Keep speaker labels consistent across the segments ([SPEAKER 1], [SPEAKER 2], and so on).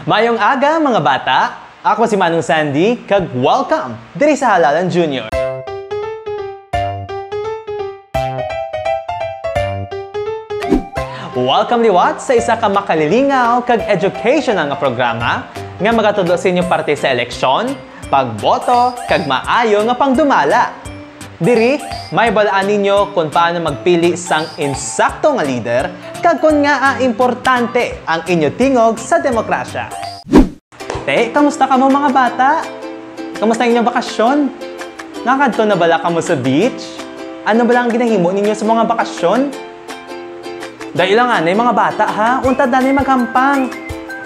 [SPEAKER 1] Mayong aga mga bata! Ako si Manong Sandy, kag welcome diri sa Halalan Junior. Welcome liwat sa isa ka makalilingaw kag educational nga programa nga magatudlo sa inyo parte sa eleksyon, pagboto kag maayo nga pangdumala. Diri, may balaan ninyo kung paano magpili sang insakto nga leader kag kung nga importante ang inyo tingog sa demokrasya. Kamusta ka mo mga bata? Kamusta ang inyong bakasyon? Nakadto na bala ka mo sa beach? Ano bala ang ginahimo ninyo sa mga bakasyon? Dahil lang anay mga bata ha, untad danay maghampang.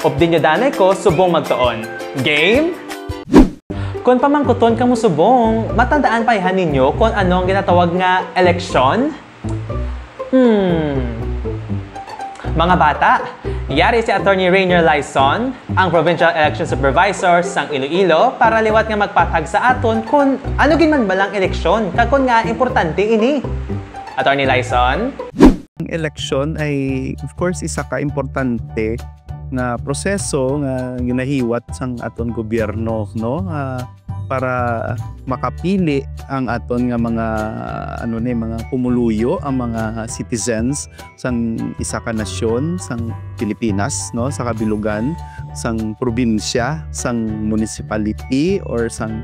[SPEAKER 1] Opdin nyo danay ko, subong magtuon. Game? Kung pamangkuton ka mo subong, matandaan pa ihan ninyo kung ano ang ginatawag nga eleksyon? Mga bata, yari si Attorney Rainier Laison, ang Provincial Election Supervisor sang Iloilo para liwat nga magpatag sa aton kung ano ginman balang eleksyon, kag kung nga importante ini. Attorney Laison?
[SPEAKER 2] Ang eleksyon ay, of course, isa ka importante na proseso nga ginahiwat sang aton gobyerno, no? Para makapili ang aton nga mga mga pumuluyo, ang mga citizens sang isa ka nasyon sang Pilipinas, no, sa kabilugan sang probinsya, sang municipality or sang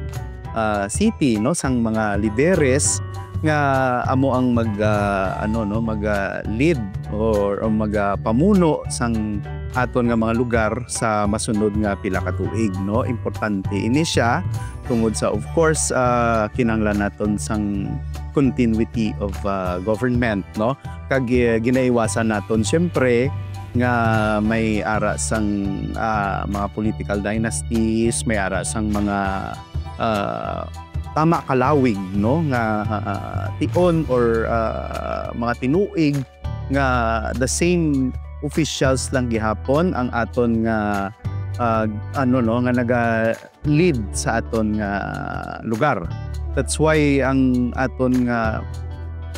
[SPEAKER 2] city, no, sang mga lideres nga amo ang mag-lead or pamuno sang aton nga mga lugar sa masunod nga pila ka tuig, no. Importante ini siya tungod sa, of course, kinahanglan naton sang continuity of government, no. Kag ginaiwasan naton syempre nga may ara sang mga political dynasties, may ara sang mga tama kalawig, no, nga tion or mga tinuig nga the same officials lang gihapon ang aton nga nga naga-lead sa aton nga lugar. That's why ang aton nga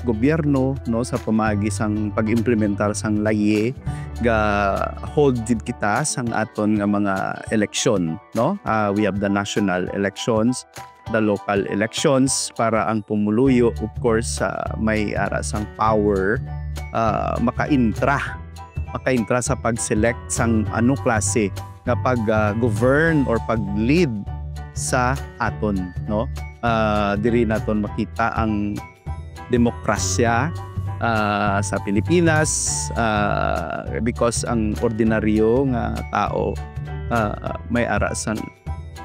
[SPEAKER 2] gobyerno, no, sa pamagi sang pag-implementar sang laye ga hold did kita sang aton nga mga eleksyon, no. We have the national elections, the local elections para ang pumuluyo, of course, may ara sang power makaintra sa pag-select sang anong klase nga pag-govern or pag-lead sa aton, no. Diri naton makita ang demokrasya sa Pilipinas because ang ordinaryo nga tao may ara sang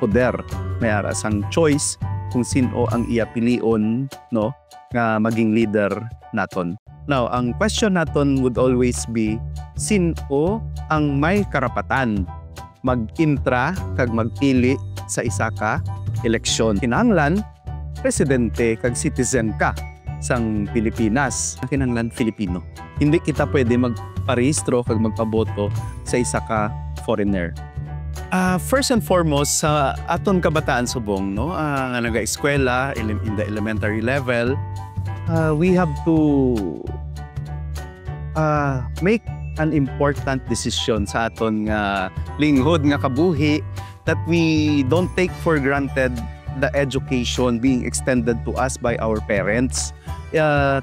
[SPEAKER 2] poder, may ara sang choice kung sino ang iya pilion, no, nga maging leader naton. Now, ang question naton would always be, sino ang may karapatan mag-intra kag magpili sa isa ka eleksyon? Kinahanglan presidente kag citizen ka sang Pilipinas. Kinahanglan Filipino. Hindi kita pwede magparehistro kag magpaboto sa isa ka foreigner. First and foremost, sa aton kabataan subong, no, nga naga-eskwela in the elementary level, we have to make an important decision sa aton nga linghod nga kabuhi, that we don't take for granted the education being extended to us by our parents.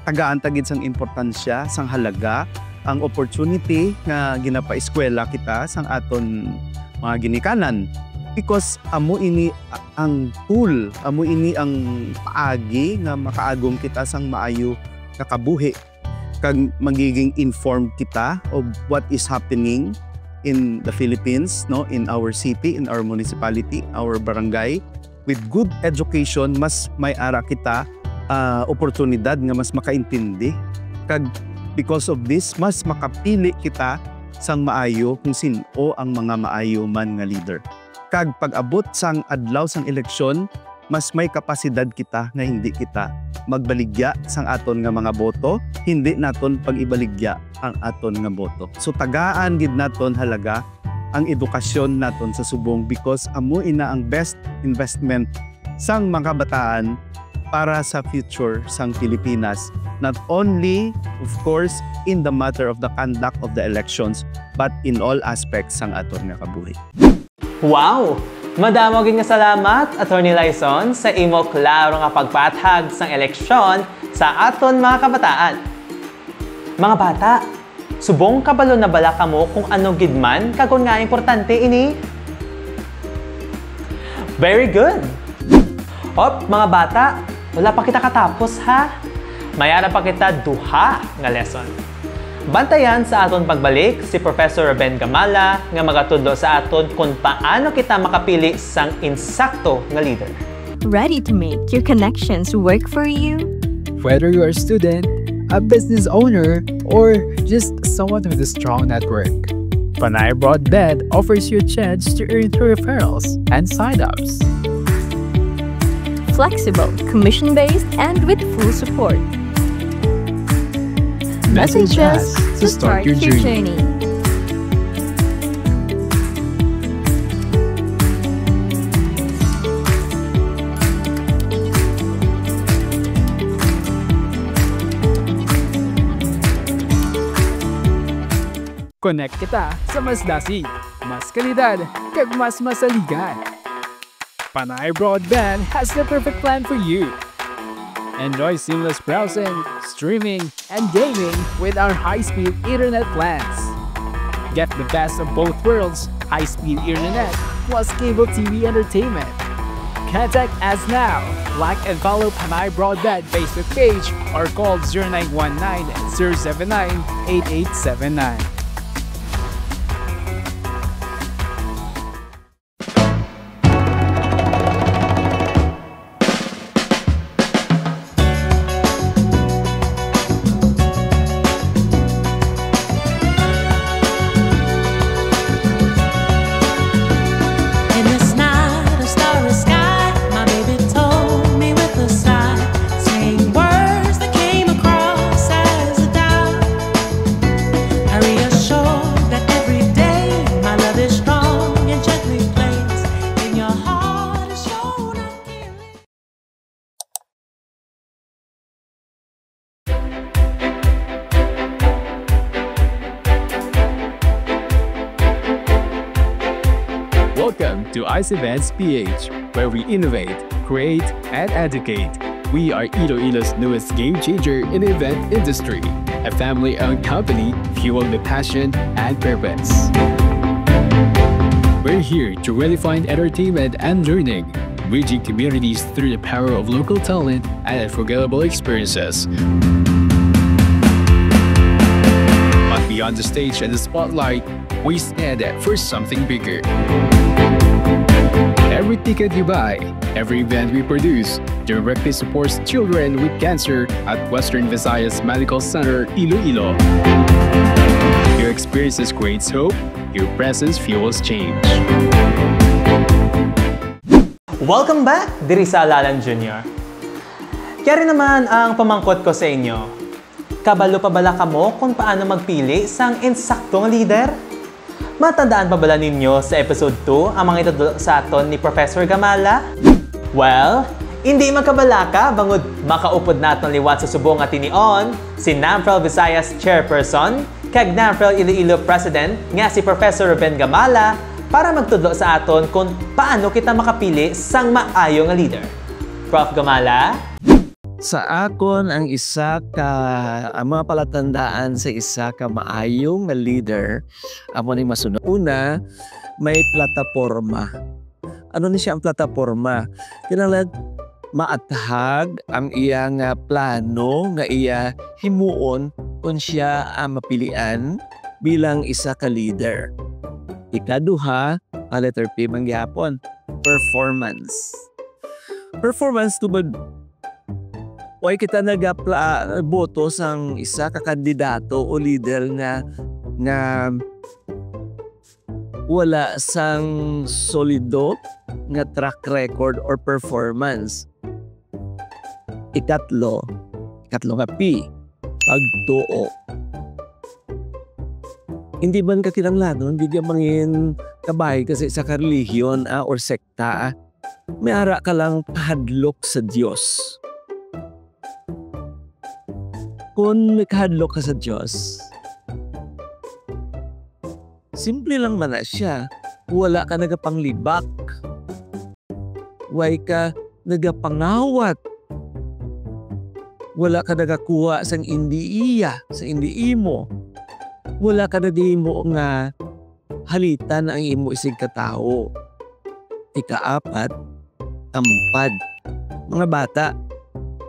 [SPEAKER 2] Tagaan tagid sang importansya, sang halaga, ang opportunity nga ginapa-eskwela kita sang aton mga ginikanan, because amo ini ang tool, amo ini ang paagi nga makaagom kita sang maayo nga kabuhi, kag magiging informed kita of what is happening in the Philippines, no, in our city, in our municipality, our barangay. With good education, mas may ara kita oportunidad nga mas makaintindi, kag because of this mas makapili kita sang maayo kung sino ang mga maayo man nga leader. Kag pag-abot sang adlaw sang eleksyon, mas may kapasidad kita nga hindi kita magbaligya sang aton nga mga boto, hindi naton pag-ibaligya ang aton nga boto. So tagaan gid naton halaga ang edukasyon naton sa subong, because amo ina ang best investment sang mga kabataan para sa future sang Pilipinas. Not only, of course, in the matter of the conduct of the elections, but in all aspects sang aton nga kabuhi.
[SPEAKER 1] Wow! Madamo gid nga salamat, Attorney Lyson, sa imo klaro nga pagpatag sang eleksyon sa aton mga kabataan. Mga bata, subong kabalo na bala kamo kung ano gid man kagon nga importante ini? Very good! Hop, mga bata, wala pa kita katapos ha? Mayara pa kita duha nga lesson. Bantayan sa aton pagbalik si Professor Ruben Gamala nga magatudlo sa aton kung paano kita makapili sang insakto nga leader.
[SPEAKER 3] Ready to make your connections work for you?
[SPEAKER 4] Whether you're a student, a business owner, or just someone with a strong network, Panay Broadband offers you a chance to earn through referrals and sign-ups.
[SPEAKER 3] Flexible, commission-based, and with full support. Message us to start your journey.
[SPEAKER 4] Connect kita sa mas dasi, mas kalidad, kag mas masaligan. Panay Broadband has the perfect plan for you. Enjoy seamless browsing, streaming, and gaming with our high-speed internet plans. Get the best of both worlds, high-speed internet plus cable TV entertainment. Contact us now. Like and follow Panay Broadband Facebook page or call 0919-079-8879. Welcome to ICE Events PH, where we innovate, create, and educate. We are Iloilo's newest game changer in the event industry, a family-owned company fueled by passion and purpose. We're here to redefine entertainment and learning, bridging communities through the power of local talent and unforgettable experiences. But beyond the stage and the spotlight, we stand for something bigger. Every ticket you buy, every event we produce, directly supports children with cancer at Western Visayas Medical Center, Iloilo. Your experiences creates hope, your presence fuels change.
[SPEAKER 1] Welcome back, diri sa Alalan Jr. Kaya rin naman ang pamangkot ko sa inyo. Kabalo pa bala kamo kung paano magpili sang insaktong leader? Matandaan pa bala ninyo sa episode 2 ang mga itudlo sa aton ni Professor Gamala? Well, hindi magkabalaka bangod makaupod naton liwat sa subong at tinion si NAMFREL Visayas Chairperson kag NAMFREL Iloilo President nga si Professor Ruben Gamala para magtudlo sa aton kung paano kita makapili sang maayo nga leader. Prof. Gamala?
[SPEAKER 2] Sa akon ang ang mga palatandaan sa isa ka maayong nga leader amo ni masunod. Una, may plataporma. Ano ni siya ang plataporma? Kinahanglan maathag ang iyang plano nga iya himuon kung siya ang mapilian bilang isa ka leader. Ikaduha, letter P mangyapon, performance. Performance tubod Huwag kita boto sang isa ka kandidato o leader nga wala sang solido nga track record or performance. Ikatlo nga P, pagtuo. Hindi man ka kinanglanon, hindi ka mangin kabay kasi sa relihiyon or sekta. May ara ka lang kahadlok sa Diyos. Kung nakahadlok ka sa Diyos, simple lang man na siya.
[SPEAKER 5] wala ka nagapanglibak. Way ka nagapangawat. Wala ka nagakuha sang hindi iya, sa hindi imo. Wala ka na di mo nga halitan ang imo isig katao. Ikaapat, tampad. Mga bata,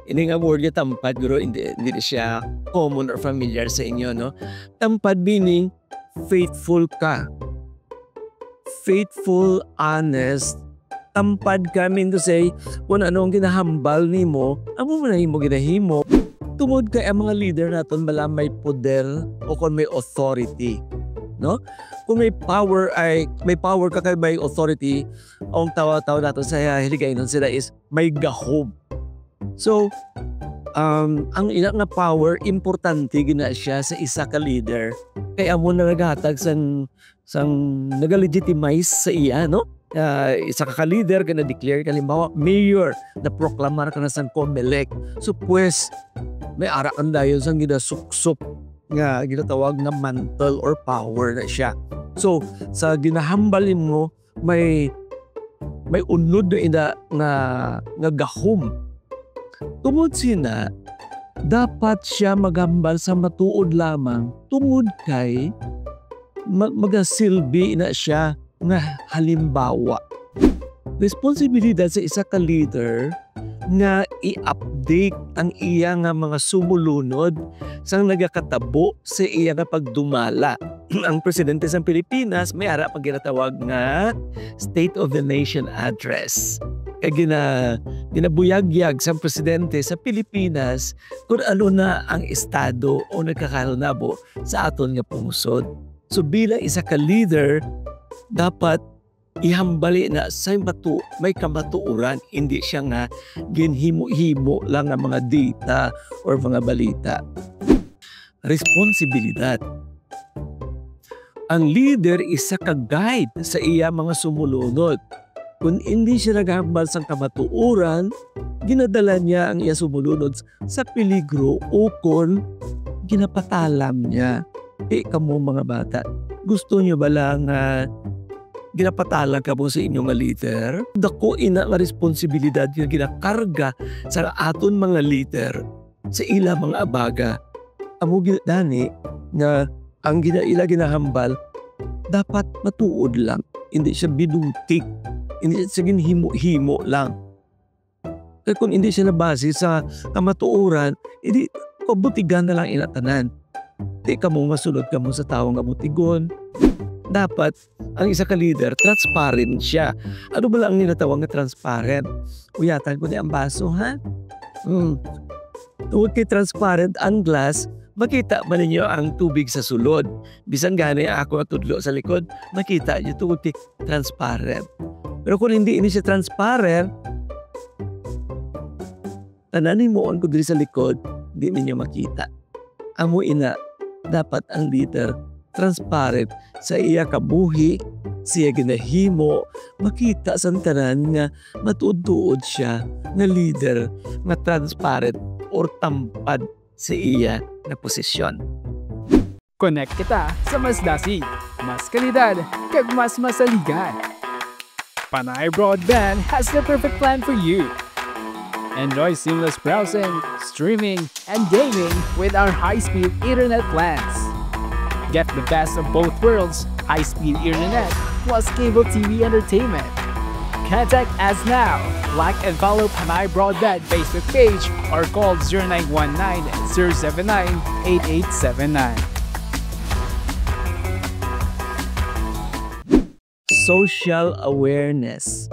[SPEAKER 5] ini nga word niya tampad, pero hindi siya common or familiar sa inyo, no? Tampad meaning faithful ka. Faithful, honest. Tampad ka mean to say, kung ano ang ginahambal ni mo, amo mo na mo ginahimo. Tungod kay ang mga leader naton bala may poder o kung may authority. No? Kung may power ka kay may authority, ang tawa-tawa nato sa hiligaynon sila is may gahom. So, ang ina nga power, importante gina siya sa isa ka leader. Kaya mo na naghatag sang nag-legitimize sa iya, no? Isa ka leader ka na-declare, kalimbawa, mayor, na-proclamar ka na sang COMELEC. So, pues, may arakan dayon sang ginasuksop nga ginatawag na mantle or power na siya. So, sa ginahambalin mo, may unod na ina nga gahom. Tungod sina, dapat siya maghambal sa matuod lamang tungod kay magasilbi na siya nga halimbawa. Responsibilidad sa isa ka leader nga i-update ang iya nga mga sumulunod sang nagakatabo sa iya nga pagdumala. Ang presidente sa Pilipinas may ara pag ginatawag nga State of the Nation Address. Kaya ginabuyagyag sa presidente sa Pilipinas kung ano na ang estado o nagkakalunabo sa aton nga pungsod. So bilang isa ka leader, dapat ihambali na sa may kamatuuran, hindi siya nga ginhimo-himo lang ang mga data or mga balita. Responsibilidad. Ang leader isa ka guide sa iya mga sumulunod. Kung hindi siya naghambal sa kamatuuran, ginadala niya ang iya sumulunod sa peligro o kung ginapatalam niya. Kamo mga bata, gusto niyo ba lang ginapatalang ka mo sa inyong leader? Dako ina nga responsibilidad yung ginakarga sa aton mga leader sa ila mga abaga. Amo ginadani nga ang ginahambal dapat matuod lang. Hindi siya binutik. Hindi siya ginhimo-himo lang. Kaya kung hindi siya nabase sa kamatuuran, hindi pabutigan na lang inatanan. Di ka mo masunod ka mo sa taong kamutigon. Dapat ang isa ka leader, transparent siya. Ano ba lang ninatawag na transparent? Uyatan ko na ang baso, ha? Tungkol kay transparent ang glass, makita ba ninyo ang tubig sa sulod? Bisan gani ako at tudlo sa likod, makita nyo tungkol kay transparent. Pero kung hindi siya transparent, tananin mo ko diri sa likod, hindi ninyo makita. Amo ina, dapat ang leader transparent sa iya kabuhi, siya ginahimo, makita sa tanan nga matuod-tuod siya na leader nga transparent or tampad sa iya na posisyon.
[SPEAKER 4] Connect kita sa mas dasi, mas kalidad, kag mas masaligan. Panay Broadband has the perfect plan for you. Enjoy seamless browsing, streaming, and gaming with our high-speed internet plans. Get the best of both worlds, high-speed internet plus cable TV entertainment. Contact us now. Like and follow Panay Broadband Facebook page or call 0919-079-8879.
[SPEAKER 5] Social awareness.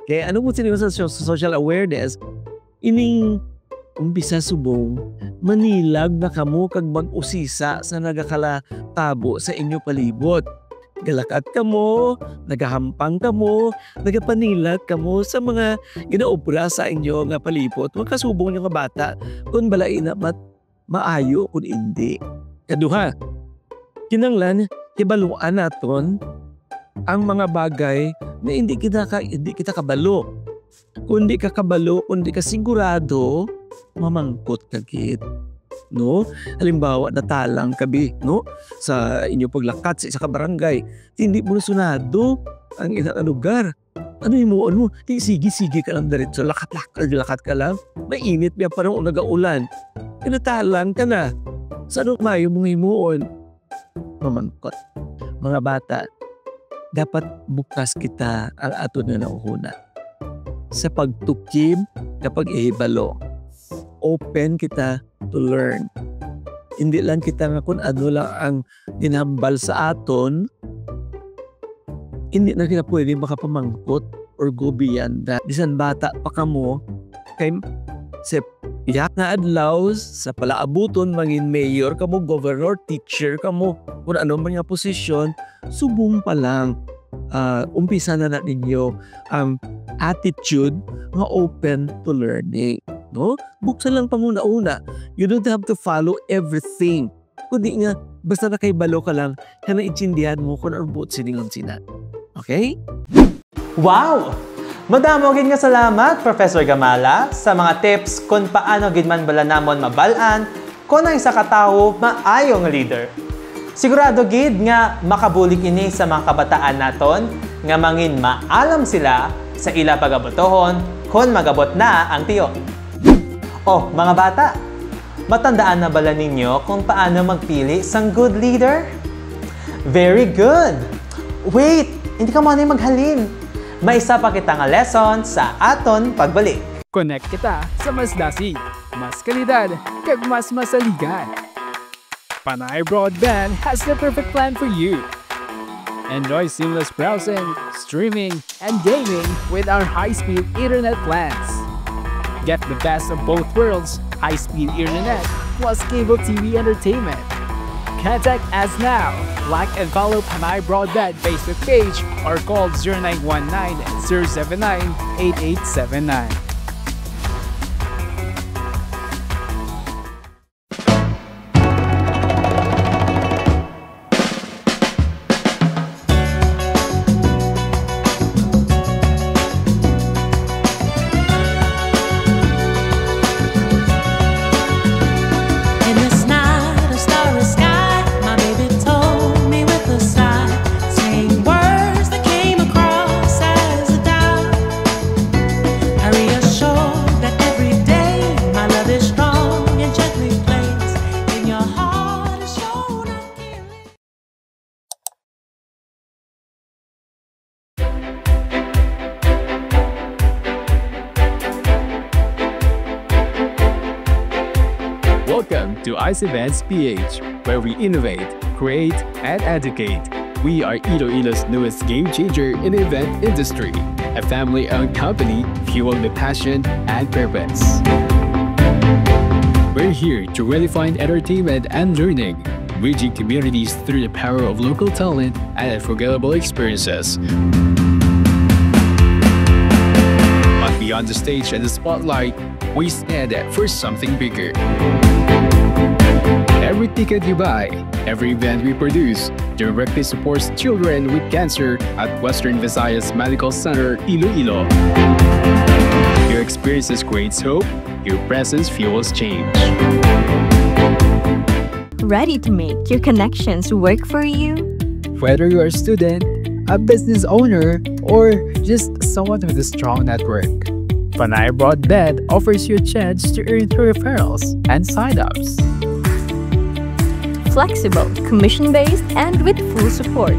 [SPEAKER 5] Kaya ano mo sinabi sa social awareness? Ining umpisa subong, manilag na kamo kag mag-usisa sa nagakalakabo sa inyo palibot. Galakat kamo, nagahampang kamo, nagapanilag kamo sa mga ginaobra sa inyo nga palibot. Magkasubong nyo nga bata kung balain na maayo kung hindi. Kaduha, kinanglan, hibaluan naton ang mga bagay na hindi kita kabalo. Kung di ka kabalo, kung di ka sigurado, mamangkot ka gid. no? Halimbawa, natalang kabi, no? Sa inyo paglakat sa isa ka barangay, hindi mo nasunado ang ilang lugar. Ano yung mo? Sige ka lang diretso, lakat ka lang. Mainit biya parang nag-aulan. Natalang ka na. Sa anong mayo mong himuon? Mamangkot. Mga bata, dapat bukas kita ang ato na nauhuna. Sa pagtukim, kapag ihibalo, open kita to learn. Hindi lang kita nga kung ano lang ang dinambal sa aton, hindi na kita pwede makapamangkot or go beyond that. Bisan bata pa ka mo, kay sa iyak na adlaw, sa palaabuton, maging mayor ka mo, governor, teacher ka mo, kung ano man yung posisyon, subong pa lang. Umpisa na ninyo ang attitude nga open to learning. No? Buksan lang pa muna-una. You don't have to follow everything. Kundi nga, basta nakaibalo ka lang, na naintindihan mo kung ano buot siningang sina. Okay?
[SPEAKER 1] Wow! Madamo gid nga salamat, Professor Gamala, sa mga tips kung paano gid man bala namon mabalaan kung ang isa ka tawo maayo nga leader. Sigurado gid nga makabulig ini sa mga kabataan naton nga mangin maalam sila sa ila pagabotohon kung magabot na ang tiyo. Oh, mga bata, matandaan na bala ninyo kung paano magpili sang good leader? Very good! Wait, hindi ka muna maghalin. May isa pa kita nga lesson sa aton pagbalik.
[SPEAKER 4] Connect kita sa mas dasi, mas kalidad, kag mas masaligan. Panay Broadband has the perfect plan for you. Enjoy seamless browsing, streaming, and gaming with our high-speed internet plans. Get the best of both worlds, high-speed internet plus cable TV entertainment. Contact us now. Like and follow Panay Broadband Facebook page or call 0919-079-8879. Welcome to ICE Events PH, where we innovate, create, and educate. We are Iloilo's newest game changer in the event industry, a family-owned company fueled by passion and purpose. We're here to redefine entertainment and learning, bridging communities through the power of local talent and unforgettable experiences. But beyond the stage and the spotlight, we stand for something bigger. Every ticket you buy, every event we produce, directly supports children with cancer at Western Visayas Medical Center, Iloilo. Your experiences creates hope, your presence fuels change.
[SPEAKER 3] Ready to make your connections work for you?
[SPEAKER 4] Whether you're a student, a business owner, or just someone with a strong network, Panay Broadband offers you a chance to earn through referrals and sign-ups.
[SPEAKER 3] Flexible, commission-based, and with full support.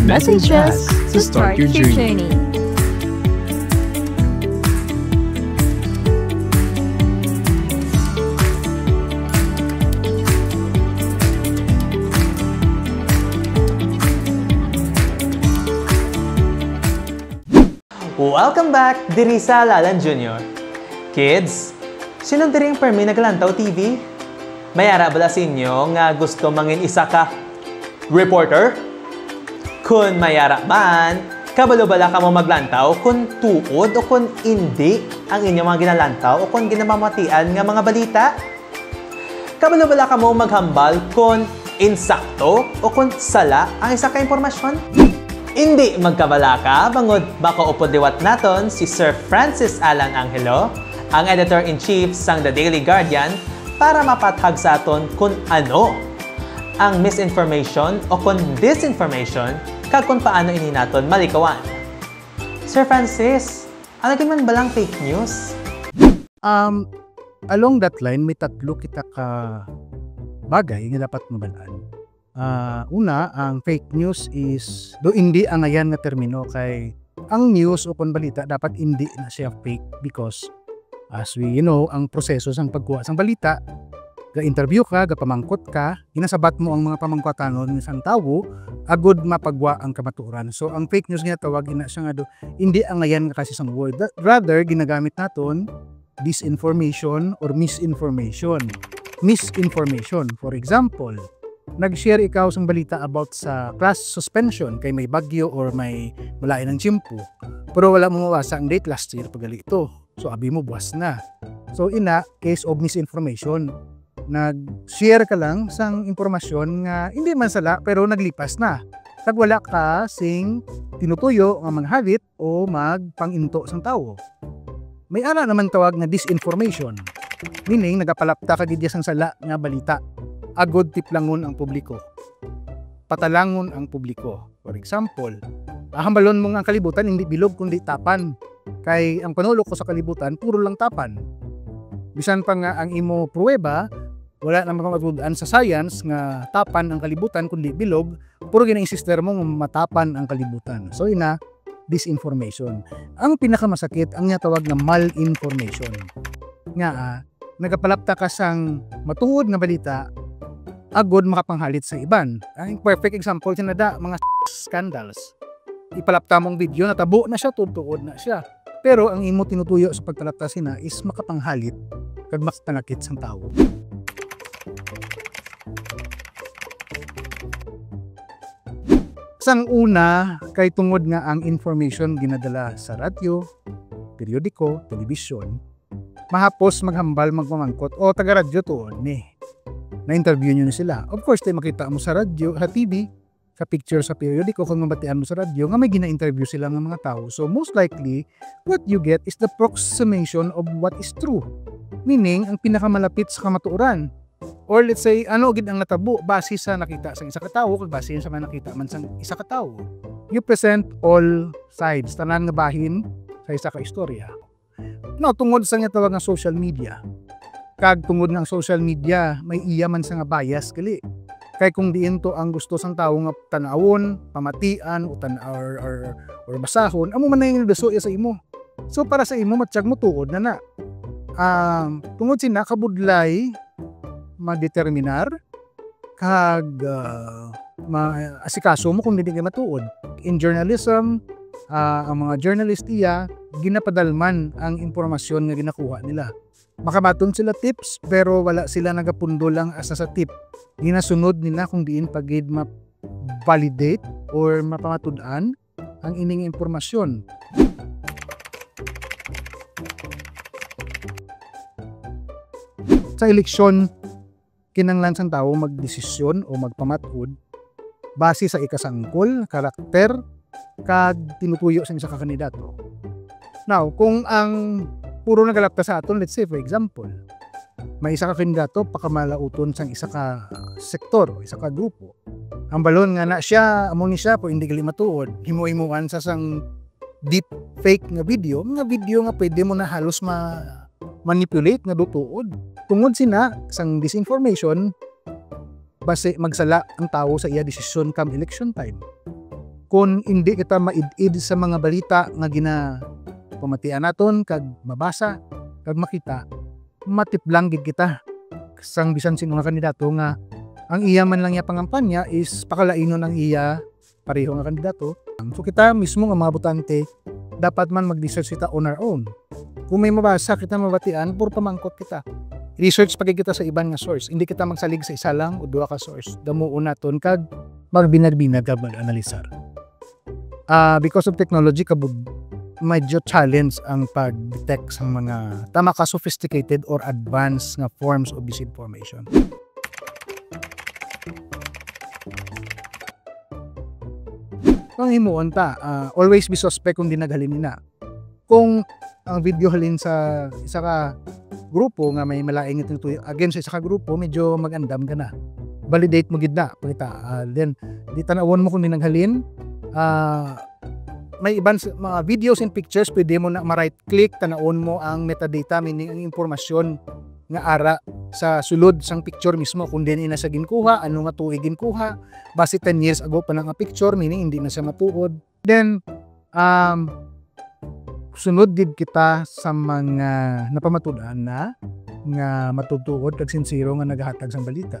[SPEAKER 4] Message us to start your journey.
[SPEAKER 1] Welcome back, diri sa Lalan Jr. Kids, sino diri ang permi naglantaw TV? Mayara bala sa inyo nga gusto mangin isa ka reporter? Kung mayara man, kabalo bala ka mo maglantaw kung tuod o kung hindi ang inyong mga ginalantaw o kung ginamamatian nga mga balita? Kabalo bala ka mo maghambal kung insakto o kung sala ang isa ka impormasyon? Hindi magkabala ka, bangod baka upod liwat naton si Sir Francis Alan Angelo, ang editor-in-chief sang The Daily Guardian para mapatag sa aton kung ano ang misinformation o kung disinformation kag kung paano ini naton malikawan. Sir Francis, ano man balang fake news?
[SPEAKER 2] Along that line, may tatlo kita ka bagay nga dapat mabalaan. Una, ang fake news is do hindi ang ayan nga termino kay ang news o kung balita dapat hindi na siya fake because as we know, ang proseso sang pagkuha sang balita, ga-interview ka, ga-pamangkot ka, ginasabat mo ang mga pamangkotanon ng isang tao, agud mapagwa ang kamaturan. So, ang fake news nga tawag ina siya nga do, hindi ang ayan nga kasi sang word. Rather, ginagamit naton disinformation or misinformation. Misinformation. For example, nag-share ikaw sang balita about sa class suspension kay may bagyo or may malain ng tiyempo. Pero wala mo mawasa ang date last year pagali ito. So, abi mo buwas na. So, ina, case of misinformation. Nag-share ka lang sang impormasyon nga hindi man sala pero naglipas na. Kag wala ka sing tinutuyo nga manghabit o magpanginto sang tao. May ara naman tawag nga disinformation. Meaning nagapalapta ka gid sang sala nga balita. Agod tiplangon ang publiko. Patalangon ang publiko. For example, ahambalon mo nga ang kalibutan hindi bilog kundi tapan. Kay ang panulo ko sa kalibutan puro lang tapan. Bisan pa nga ang imo pruweba, wala namang matudaan sa science nga tapan ang kalibutan kundi bilog, puro gina-insister mo matapan ang kalibutan. So ina, disinformation. Ang pinakamasakit ang tawag na malinformation. Nga nagapalapta ka sang matungod nga balita, agod makapanghalit sa iban. Ang perfect example sinada mga scandals. Ipalapta mong video, natabo na siya, tutuod na siya. Pero ang imo tinutuyo sa pagtalapta sina is makapanghalit kag makatangakit sang tao. Sang una, kay tungod nga ang information ginadala sa radyo, periodiko, telebisyon, mahapos maghambal magmamangkot o taga-radyo tuon ni. Na-interview nyo na sila. Of course, tayo makita mo sa radyo, sa TV, sa picture sa periodiko, kung mabatian mo sa radyo, nga may gina-interview sila ng mga tao. So most likely, what you get is the approximation of what is true. Meaning, ang pinakamalapit sa kamatuoran. Or let's say, ano gid ang natabo base sa nakita sa isa ka tawo kag base sa mga nakita man sa isa ka tawo. You present all sides, tanan nga bahin sa isa ka istorya. No, tungod sa nga tawag nga social media. Kag tungod nga social media, may iya man sa nga bias gali. Kay kung diin to ang gusto sang tawo nga tanawon, pamatian o or basahon, amo man na yung daso sa imo. So para sa imo matsyag mo tuod na. Tungod sina kabudlay madeterminar kag maasikaso mo kung hindi ka matuod. In journalism, ang mga journalist iya ginapadalman ang impormasyon nga ginakuha nila. Makabaton sila tips pero wala sila nagapundo lang asa sa tip. Ginasunod nila kung diin pagid ma-validate or mapamatud-an ang ining impormasyon. Sa eleksyon, kinanglan sang tao magdesisyon o magpamatud base sa ikasangkol, karakter, kag tinutuyo sa isa ka kandidato. Now, kung ang puro nagalapta sa aton, let's say for example, may isa ka kandidato pakamalauton sang isa ka sektor o isa ka grupo. Ang balon nga na siya, amo ni siya po hindi gali matuod, himuan sa sang deep fake nga video nga pwede mo na halos manipulate nga dutuod. Tungod sina sang disinformation, base magsala ang tao sa iya desisyon kam election time. Kung hindi kita maid-id sa mga balita nga pamatian naton kag mabasa kag makita, matiplang gid kita sang bisan sino nga kandidato nga ang iya man lang iya pangampanya is pakalainon ang iya pareho nga kandidato. So kita mismo nga mga botante dapat man mag-research kita on our own. Kung may mabasa kita mabatian, puro pamangkot kita. Research pagay kita sa ibang nga source. Hindi kita magsalig sa isa lang o duha ka source. Damuon naton kag magbinad-binad kag mag-analisar. Because of technology, medyo challenge ang pag-detect sa mga tama ka sophisticated or advanced nga forms of disinformation. Pang himuon ta, always be suspect kung di naghalin na. Kung
[SPEAKER 6] ang video halin sa isa ka grupo nga may malaing ito again sa isa ka grupo, medyo magandam ka na. Validate mo gid na pakita. Then di tanawon mo kung ninanghalin. May ibang mga videos and pictures, pwede mo na ma-right click, tanawon mo ang metadata, meaning ang impormasyon nga ara sa sulod sang picture mismo, kung din ina sa ginkuha, ano nga tuig ginkuha, base 10 years ago pa nga picture, meaning hindi na siya matuod. Then sunod did kita sa mga napamatudan na nga matutuod kag sincero nga nagahatag sang balita.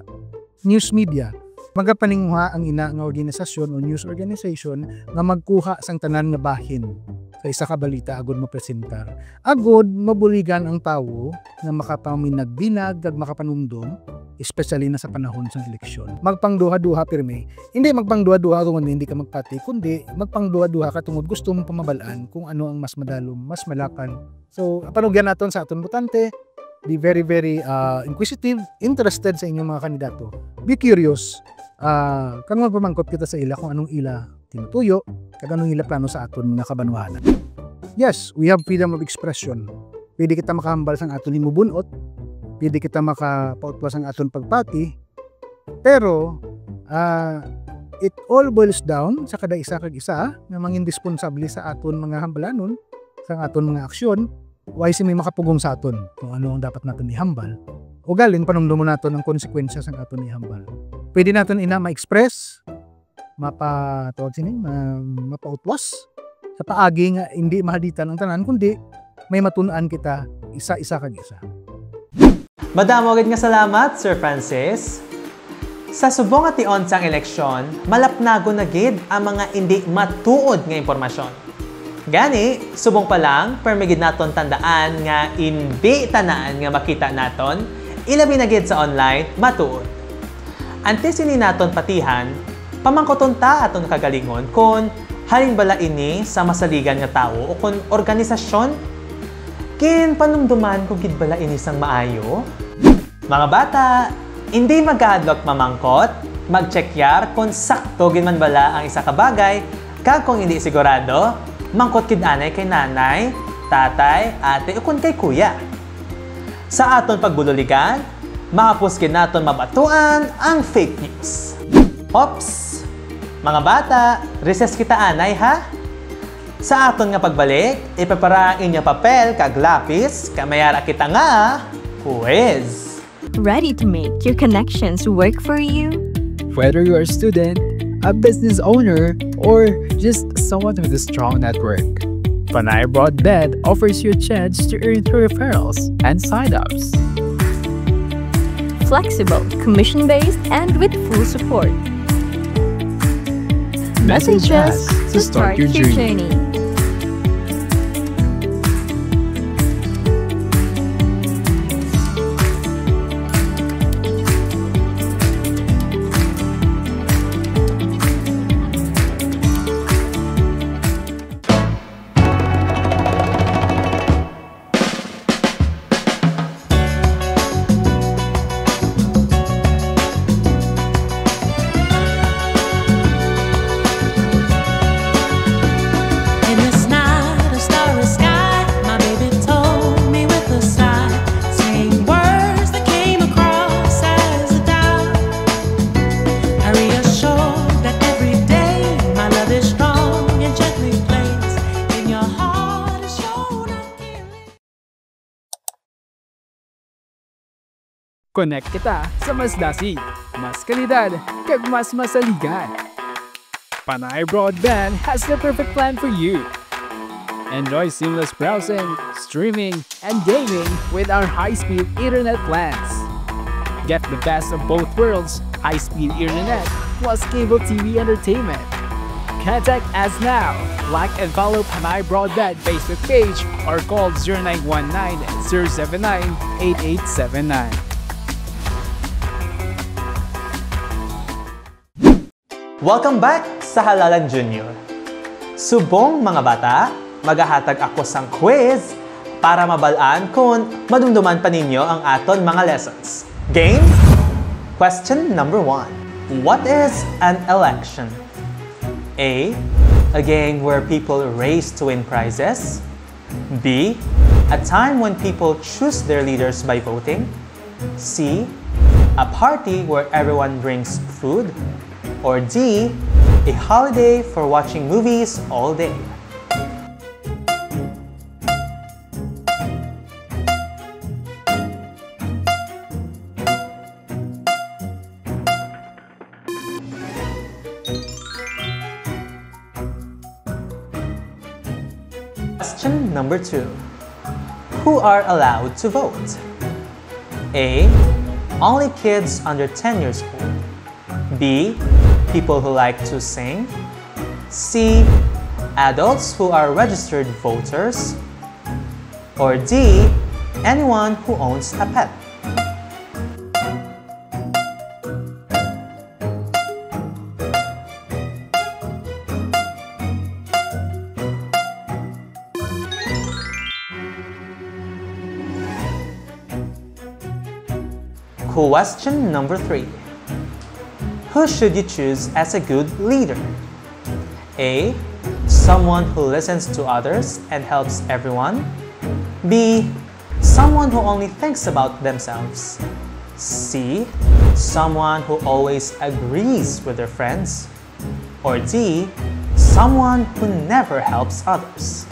[SPEAKER 6] News media, magapaningha ang ina nga organisasyon o news organization nga magkuha sang tanan nga bahin sa isa ka balita agud mapresentar. Agud mabuligan ang tawo nga makapaminagbinag kag makapanumdum, especially na sa panahon sang eleksyon. Magpangduha-duha pirmi, hindi magpangduha-duha tungod hindi ka magpati, kundi magpangduha-duha ka tungod gusto mong pamabalaan kung ano ang mas madalom, mas malakan. So panugyan naton sa aton botante, be very inquisitive, interested sa inyong mga kandidato. Be curious. Kung magpamangkot kita sa ila kung anong ila tinutuyo, kag anong ila plano sa aton mga kabanwahanan. Yes, we have freedom of expression. Pwede kita makahambal sang aton himubunot, pwede kita makapautwas ang aton pagpati, pero it all boils down sa kada isa kag isa nga mangin responsable sa aton mga hambalanon, sa aton mga aksyon, why si may makapugong sa aton kung ano ang dapat natin ihambal. O galing panumdumo naton ang konsekwensya sa aton ihambal. Pwede natin ina ma-express, mapautwas sa paagi nga hindi mahaditan ang tanan, kundi may matunaan kita isa-isa kag isa.
[SPEAKER 1] Madamo gid nga salamat, Sir Francis. Sa subong nga tion sang eleksyon, malapnago na gid ang mga hindi matuod nga impormasyon. Gani, subong pa lang, permigid naton tandaan nga hindi tanan nga makita naton, ilabi na gid sa online matuod. Antes ini naton patihan, pamangkoton ta aton kagalingon kung halin bala ini sa masaligan nga tawo o kung organisasyon, kin panumduman kung gid bala ini sang maayo. Mga bata, hindi mag-adlock mamangkot, mag-checkyar kung sakto gid man bala ang isa ka bagay, kag kung hindi sigurado, mangkot kid anay kay nanay, tatay, ate o kung kay kuya. Sa aton pagbululigan, makapuskid naton mabatuan ang fake news. Ops! Mga bata, recess kita anay ha? Sa aton nga pagbalik, ipapara ang inyong papel kag lapis, kamayara kita nga quiz.
[SPEAKER 3] Ready to make your connections work for you?
[SPEAKER 4] Whether you're a student, a business owner, or just someone with a strong network, Panay Broadband offers you a chance to earn through referrals and sign-ups.
[SPEAKER 3] Flexible, commission-based, and with full support.
[SPEAKER 4] Message us to start your journey. Connect kita sa mas dasi, mas kalidad, kag mas masaligan. Panay Broadband has the perfect plan for you. Enjoy seamless browsing, streaming, and gaming with our high-speed internet plans. Get the best of both worlds, high-speed internet plus cable TV entertainment. Contact us now. Like and follow Panay Broadband Facebook page or call 0919-079-8879.
[SPEAKER 1] Welcome back sa Halalan Junior. Subong mga bata, magahatag ako sang quiz para mabalaan kung madumduman pa ninyo ang aton mga lessons. Game? Question number 1. What is an election? A game where people race to win prizes. B. A time when people choose their leaders by voting. C. A party where everyone brings food. Or D. A holiday for watching movies all day. Question number 2. Who are allowed to vote? A. Only kids under 10 years old. B. People who like to sing. C. Adults who are registered voters. Or D. Anyone who owns a pet. Question number 3. Who should you choose as a good leader? A. Someone who listens to others and helps everyone. B. Someone who only thinks about themselves. C. Someone who always agrees with their friends. Or D. Someone who never helps others.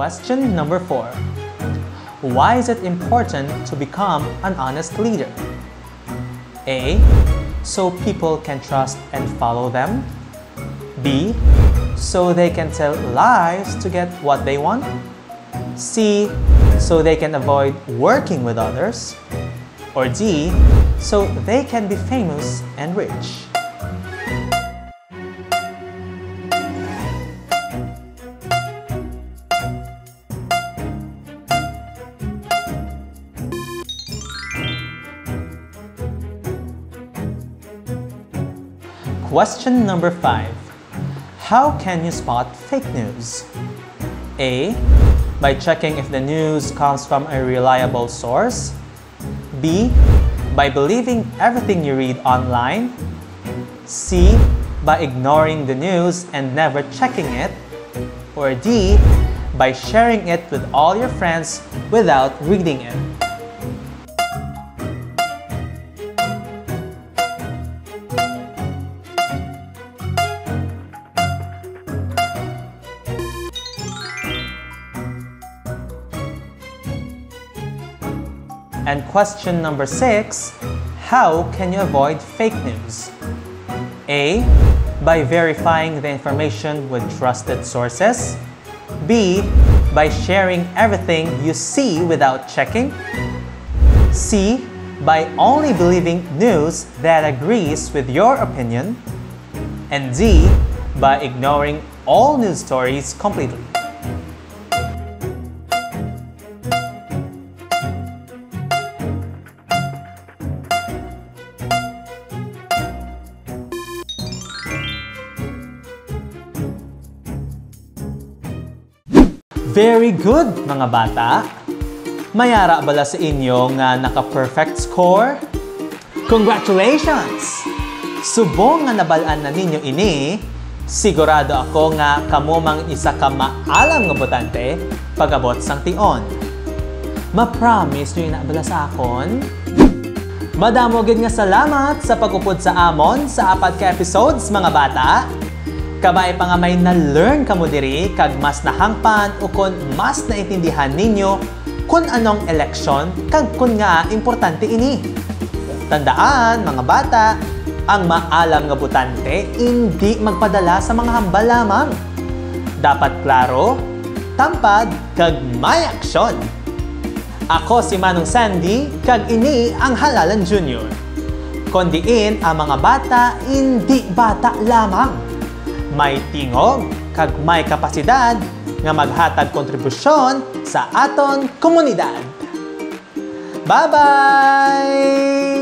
[SPEAKER 1] Question number 4. Why is it important to become an honest leader? A. So people can trust and follow them. B. So they can tell lies to get what they want. C. So they can avoid working with others. Or D. So they can be famous and rich. Question number 5. How can you spot fake news? A. By checking if the news comes from a reliable source. B. By believing everything you read online. C. By ignoring the news and never checking it. Or D. By sharing it with all your friends without reading it. And question number 6, how can you avoid fake news? A. By verifying the information with trusted sources. B. By sharing everything you see without checking. C. By only believing news that agrees with your opinion. And D. By ignoring all news stories completely. Very good, mga bata! Mayara bala sa inyo nga naka-perfect score? Congratulations! Subong nga nabalaan na ninyo ini, sigurado ako nga kamo mang isa ka maalam nga botante pag-abot sang tion. Ma-promise nyo inabala sa akon? Madamo gid nga salamat sa pag-upod sa amon sa 4 ka episodes, mga bata! Kabay pa nga may na-learn kamo diri kag mas nahangpan o kon mas naintindihan ninyo kung anong eleksyon kag kung nga importante ini. Tandaan, mga bata, ang maalam nga botante hindi magpadala sa mga hambal lamang. Dapat klaro, tampad, kag may aksyon. Ako si Manong Sandy, kag ini ang Halalan Junior. Kondiin ang mga bata, hindi bata lamang. May tingog, kag may kapasidad nga maghatag kontribusyon sa aton komunidad. Bye-bye!